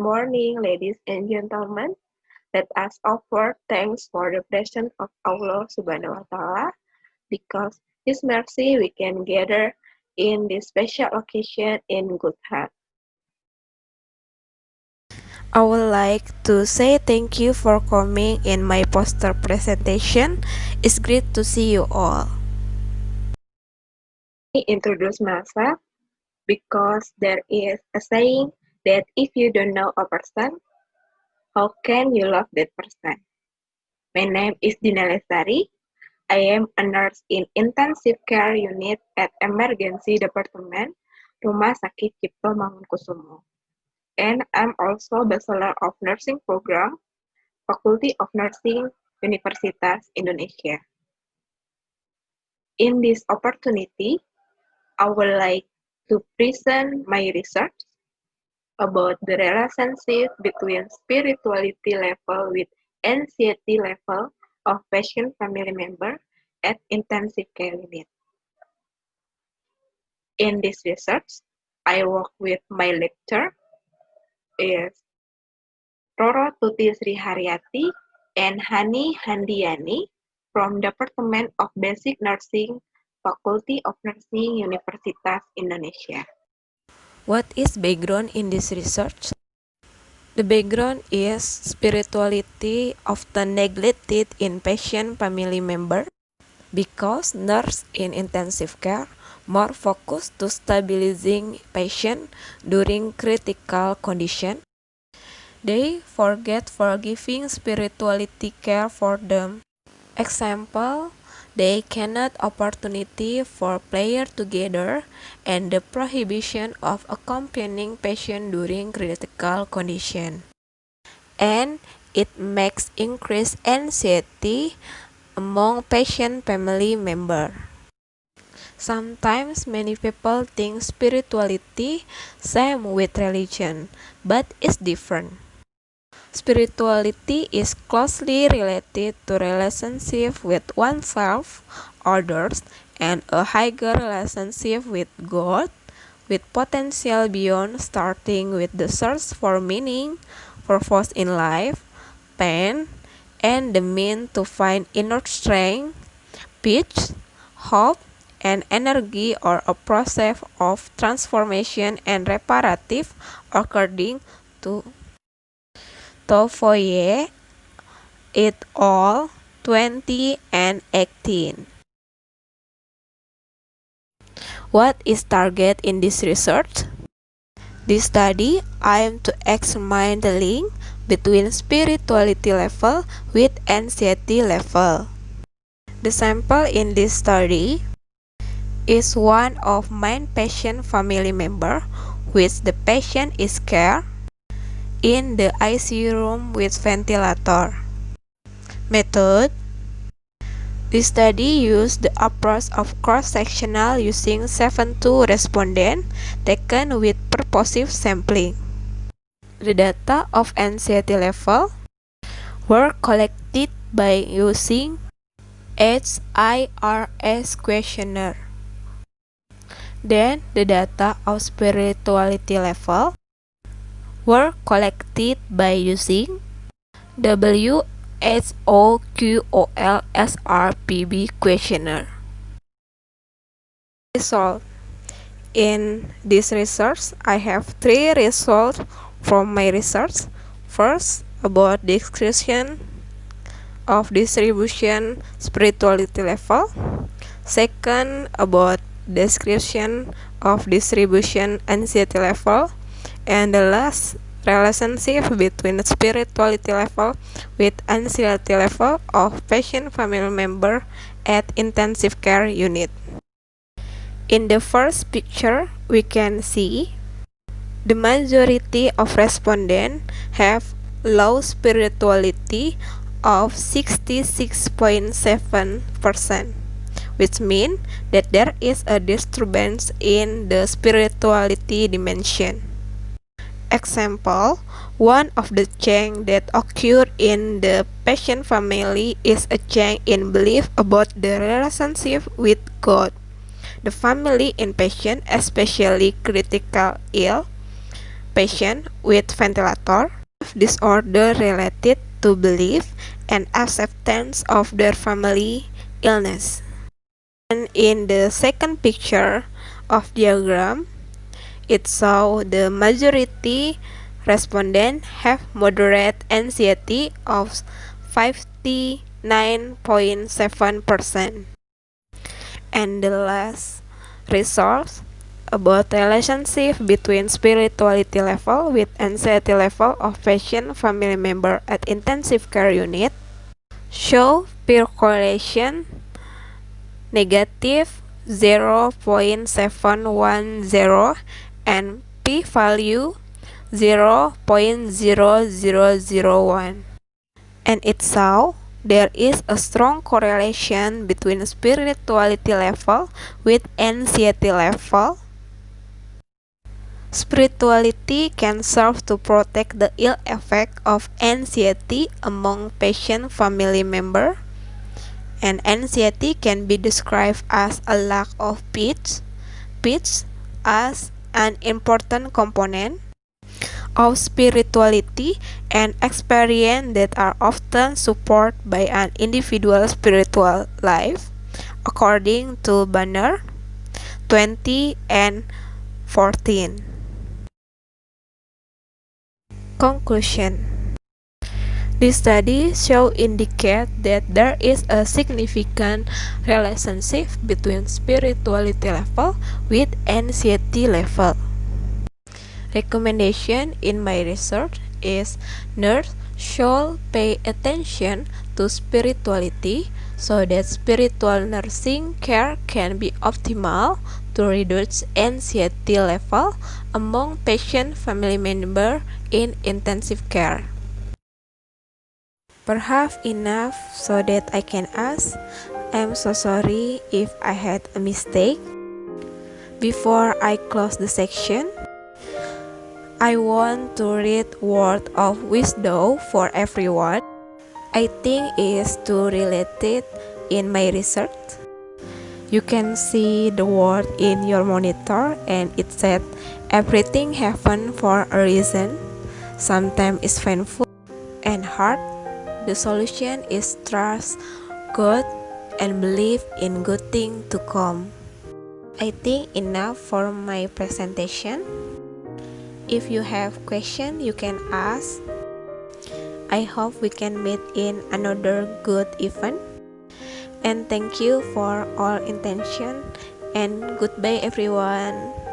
morning, ladies and gentlemen. Let us offer thanks for the presence of Allah Subhanahu wa Ta'ala, because His mercy we can gather in this special occasion in good health. I would like to say thank you for coming in my poster presentation. It's great to see you all. I introduce myself because there is a saying that if you don't know a person, how can you love that person? My name is Dina Lestari. I am a nurse in intensive care unit at Emergency Department, Rumah Sakit Cipto Mangunkusumo. And I'm also Bachelor of Nursing Program, Faculty of Nursing, Universitas Indonesia. In this opportunity, I would like to present my research about the relationship between spirituality level with anxiety level of patient family member at intensive care unit. In this research, I work with my lecturer is Roro Tuti Sri Haryati and Hani Handiani from Department of Basic Nursing, Faculty of Nursing, Universitas Indonesia. What is background in this research? The background is spirituality often neglected in patient family member because nurse in intensive care more focused to stabilizing patient during critical condition. They forget for giving spirituality care for them. Example, they cannot opportunity for prayer together and the prohibition of accompanying patient during critical condition. And it makes increased anxiety among patient family member. Sometimes many people think spirituality same with religion, but it's different. Spirituality is closely related to relationship with oneself, others, and a higher relationship with God, with potential beyond, starting with the search for meaning, purpose in life, pain, and the means to find inner strength, peace, hope, and energy, or a process of transformation and reparative according to Tofoye et al. 2018. What is target in this research? This study aims to examine the link between spirituality level with anxiety level. The sample in this study is one of my patient family member, which the patient is cared in the ICU room with ventilator. Method: this study used the approach of cross-sectional using 72 respondents taken with purposive sampling. The data of anxiety level were collected by using HIRS questionnaire. Then the data of spirituality level were collected by using WHOQOL-SRPB questionnaire. Result. In this research, I have 3 results from my research. First, about description of distribution spirituality level. Second, about description of distribution anxiety level. And the last, relationship between spirituality level with anxiety level of patient family member at intensive care unit. In the first picture, we can see the majority of respondents have low spirituality of 66.7%, which means that there is a disturbance in the spirituality dimension. Example, one of the change that occurred in the patient family is a change in belief about the relationship with God. The family in patient, especially critical ill, patient with ventilator, disorder related to belief and acceptance of their family illness. And in the second picture of diagram, it shows the majority respondents have moderate anxiety of 59.7%. And the last result about relationship between spirituality level with anxiety level of patient family member at intensive care unit show peer correlation negative 0.710 and p-value 0.0001. And it shows there is a strong correlation between spirituality level with anxiety level. Spirituality can serve to protect the ill effect of anxiety among patient family member, and anxiety can be described as a lack of peace as an important component of spirituality and experience that are often supported by an individual spiritual life, according to Banner 20 and 14. Conclusion. This study indicate that there is a significant relationship between spirituality level with anxiety level. Recommendation in my research is nurse should pay attention to spirituality so that spiritual nursing care can be optimal to reduce anxiety level among patient family member in intensive care. Perhaps enough so that I can ask, I'm so sorry if I had a mistake. Before I close the section, I want to read word of wisdom for everyone. I think is too related in my research. You can see the word in your monitor and it said everything happens for a reason. Sometimes it's painful and hard. The solution is trust God and believe in good things to come. I think enough for my presentation. If you have questions, you can ask. I hope we can meet in another good event. And thank you for all intention and goodbye everyone.